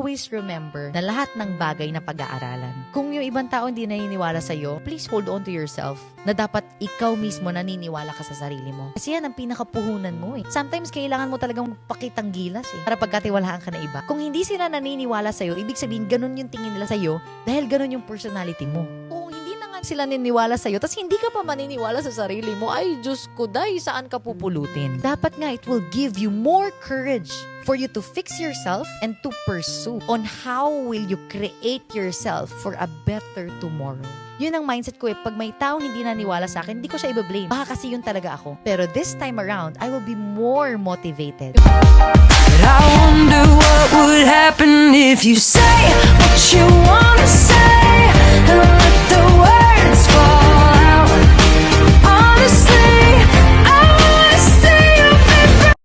always remember na lahat ng bagay na pag-aaralan. Kung yung ibang tao hindi naniniwala sa'yo, please hold on to yourself na dapat ikaw mismo naniniwala ka sa sarili mo. Kasi yan ang pinakapuhunan mo eh. Sometimes kailangan mo talagang pakitang gilas eh, para pagkatiwalaan ka na iba. Kung hindi sila naniniwala sa'yo, ibig sabihin ganun yung tingin nila sa'yo dahil ganun yung personality mo. Kung hindi na nga sila naniniwala sa'yo, tas hindi ka pa maniniwala sa sarili mo, ay Diyos ko, day, saan ka pupulutin? Dapat nga, it will give you more courage for you to fix yourself and to pursue on how will you create yourself for a better tomorrow. Yun ang mindset ko eh. Pag may taong hindi naniwala sa akin, hindi ko siya i-blame. Baka kasi yun talaga ako. Pero this time around, I will be more motivated. But I wonder what would happen if you said